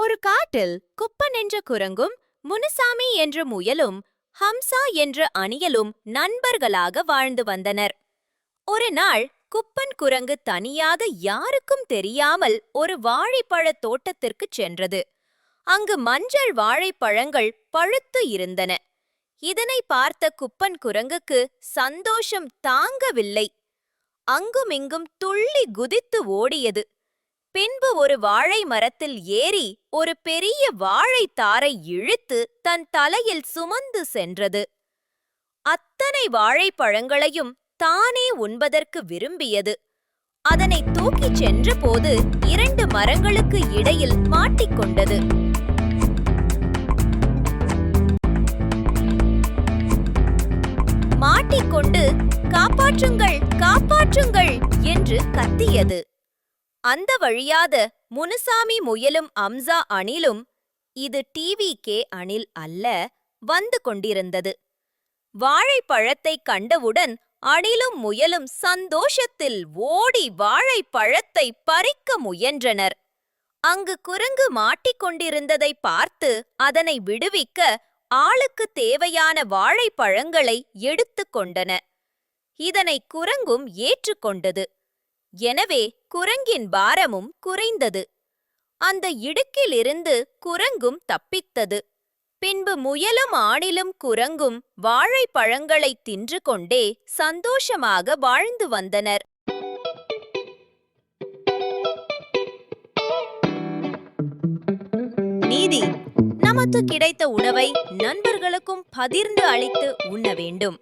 ஒரு காட்டில் குப்பன் என்ற குரங்கும் முனுசாமி என்ற முயலும் ஹம்சா என்ற அணியலும் நண்பர்களாக வாழ்ந்து வந்தனர். ஒரு நாள் குப்பன் குரங்கு தனியாக யாருக்கும் தெரியாமல் ஒரு வாழைப்பழத் தோட்டத்திற்குச் சென்றது. அங்கு மஞ்சள் வாழைப்பழங்கள் பழுத்து இருந்தன. இதனை பார்த்த குப்பன் குரங்குக்கு சந்தோஷம் தாங்கவில்லை. அங்குமிங்கும் துள்ளி குதித்து ஓடியது. பின்பு ஒரு வாழை மரத்தில் ஏறி ஒரு பெரிய வாழைத்தாரை இழுத்து தன் தலையில் சுமந்து சென்றது. அத்தனை வாழைப்பழங்களையும் தானே உண்பதற்கு விரும்பியது. அதனை தூக்கிச் சென்றபோது 2 மரங்களுக்கு இடையில் மாட்டிக்கொண்டது. மாட்டிக்கொண்டு காப்பாற்றுங்கள், காப்பாற்றுங்கள் என்று கத்தியது. அந்த வழியாத முனுசாமி முயலும் அம்சா அணிலும், இது டிவிகே அணில் அல்ல, வந்து கொண்டிருந்தது. வாழைப்பழத்தைக் கண்டவுடன் அணிலும் முயலும் சந்தோஷத்தில் ஓடி வாழைப்பழத்தை பறிக்க முயன்றனர். அங்கு குரங்கு மாட்டிக்கொண்டிருந்ததை பார்த்து அதனை விடுவிக்க ஆளுக்கு தேவையான வாழைப்பழங்களை எடுத்துக் கொண்டன. இதனை குரங்கும் ஏற்றுக்கொண்டது. எனவே குரங்கின் பாரமும் குறைந்தது. அந்த இடுக்கிலிருந்து குரங்கும் தப்பித்தது. பின்பு முயலும் ஆணிலும் குரங்கும் வாழைப்பழங்களை தின்று கொண்டே சந்தோஷமாக வாழ்ந்து வந்தனர். நீதி: நமக்கு கிடைத்த உணவை நண்பர்களுக்கும் பகிர்ந்து அளித்து உண்ண வேண்டும்.